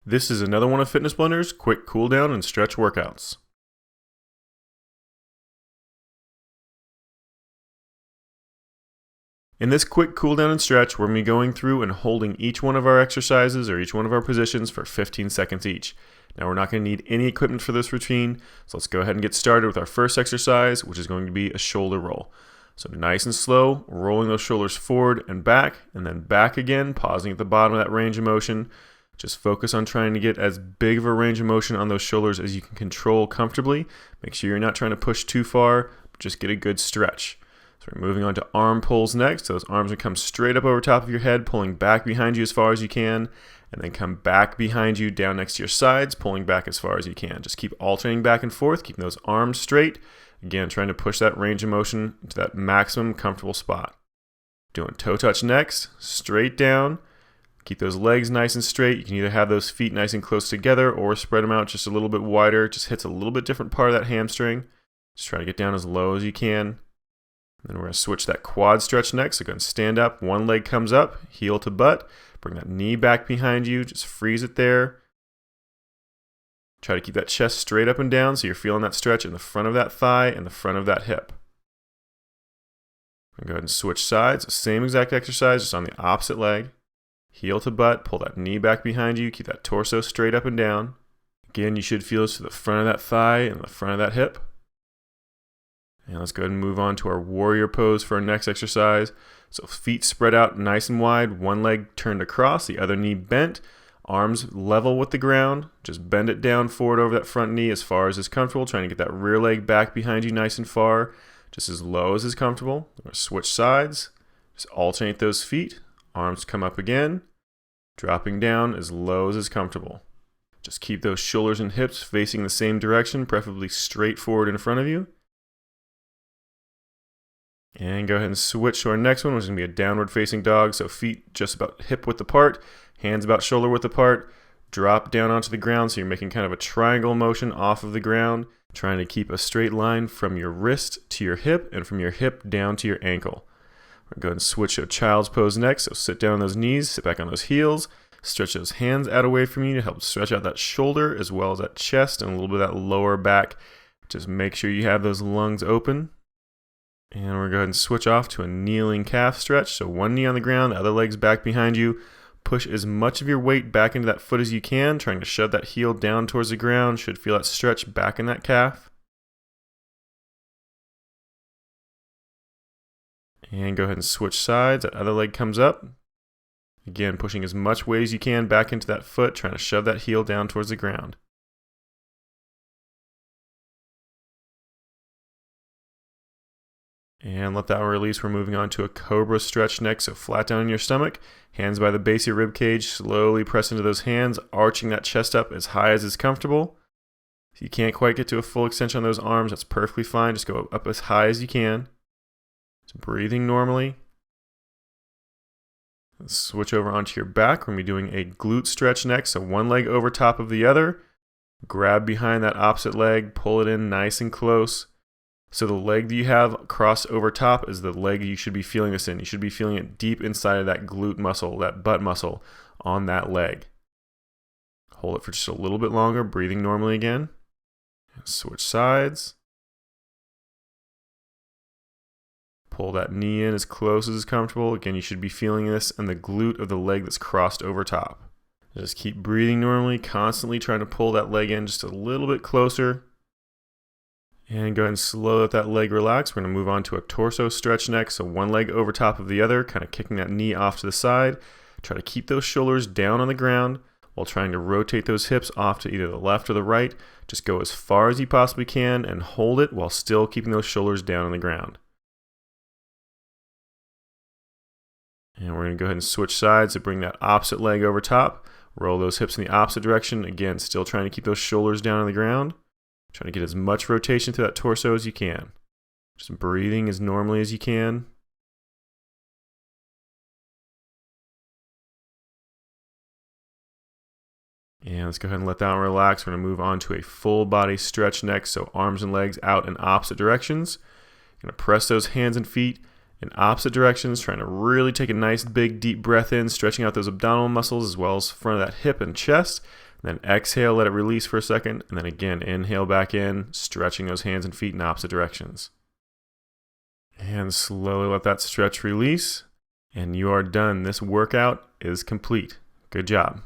This is another one of Fitness Blender's quick cool down and stretch workouts. In this quick cool down and stretch, we're going to be going through and holding each one of our exercises or each one of our positions for 15 seconds each. Now we're not going to need any equipment for this routine, so let's go ahead and get started with our first exercise, which is going to be a shoulder roll. So nice and slow, rolling those shoulders forward and then back again, pausing at the bottom of that range of motion. Just focus on trying to get as big of a range of motion on those shoulders as you can control comfortably. Make sure you're not trying to push too far, but just get a good stretch. So we're moving on to arm pulls next. So those arms will come straight up over top of your head, pulling back behind you as far as you can, and then come back behind you down next to your sides, pulling back as far as you can. Just keep alternating back and forth, keeping those arms straight. Again, trying to push that range of motion to that maximum comfortable spot. Doing toe touch next, straight down. Keep those legs nice and straight. You can either have those feet nice and close together or spread them out just a little bit wider. Just hits a little bit different part of that hamstring. Just try to get down as low as you can. Then we're going to switch that quad stretch next. So go and stand up. One leg comes up, heel to butt. Bring that knee back behind you. Just freeze it there. Try to keep that chest straight up and down so you're feeling that stretch in the front of that thigh and the front of that hip. Go ahead and switch sides. Same exact exercise, just on the opposite leg. Heel to butt, pull that knee back behind you, keep that torso straight up and down. Again, you should feel this to the front of that thigh and the front of that hip. And let's go ahead and move on to our warrior pose for our next exercise. So feet spread out nice and wide, one leg turned across, the other knee bent, arms level with the ground. Just bend it down forward over that front knee as far as is comfortable, trying to get that rear leg back behind you nice and far, just as low as is comfortable. We're going to switch sides, just alternate those feet. Arms come up again, dropping down as low as is comfortable. Just keep those shoulders and hips facing the same direction, preferably straight forward in front of you. And go ahead and switch to our next one, which is going to be a downward facing dog. So feet just about hip width apart, hands about shoulder width apart. Drop down onto the ground so you're making kind of a triangle motion off of the ground, trying to keep a straight line from your wrist to your hip and from your hip down to your ankle. Go ahead and switch to a child's pose next. So sit down on those knees, sit back on those heels, stretch those hands out away from you to help stretch out that shoulder as well as that chest and a little bit of that lower back. Just make sure you have those lungs open. And we're going to go ahead and switch off to a kneeling calf stretch. So one knee on the ground, the other leg's back behind you. Push as much of your weight back into that foot as you can, trying to shove that heel down towards the ground. Should feel that stretch back in that calf. And go ahead and switch sides. That other leg comes up. Again, pushing as much weight as you can back into that foot, trying to shove that heel down towards the ground. And let that one release. We're moving on to a Cobra Stretch next. So flat down on your stomach, hands by the base of your rib cage. Slowly press into those hands, arching that chest up as high as is comfortable. If you can't quite get to a full extension on those arms, that's perfectly fine. Just go up as high as you can. Breathing normally. Let's switch over onto your back. We're going to be doing a glute stretch next. So one leg over top of the other. Grab behind that opposite leg. Pull it in nice and close. So the leg that you have crossed over top is the leg you should be feeling this in. You should be feeling it deep inside of that glute muscle, that butt muscle on that leg. Hold it for just a little bit longer. Breathing normally again. Switch sides. Pull that knee in as close as is comfortable. Again, you should be feeling this in the glute of the leg that's crossed over top. Just keep breathing normally, constantly trying to pull that leg in just a little bit closer. And go ahead and slow let that leg relax. We're going to move on to a torso stretch next. So one leg over top of the other, kind of kicking that knee off to the side. Try to keep those shoulders down on the ground while trying to rotate those hips off to either the left or the right. Just go as far as you possibly can and hold it while still keeping those shoulders down on the ground. And we're going to go ahead and switch sides to bring that opposite leg over top. Roll those hips in the opposite direction. Again, still trying to keep those shoulders down on the ground. Trying to get as much rotation through that torso as you can. Just breathing as normally as you can. And let's go ahead and let that one relax. We're going to move on to a full body stretch next. So arms and legs out in opposite directions. You're going to press those hands and feet in opposite directions, trying to really take a nice big deep breath in, stretching out those abdominal muscles as well as front of that hip and chest. Then exhale, let it release for a second, and then again, inhale back in, stretching those hands and feet in opposite directions. And slowly let that stretch release, and you are done. This workout is complete. Good job.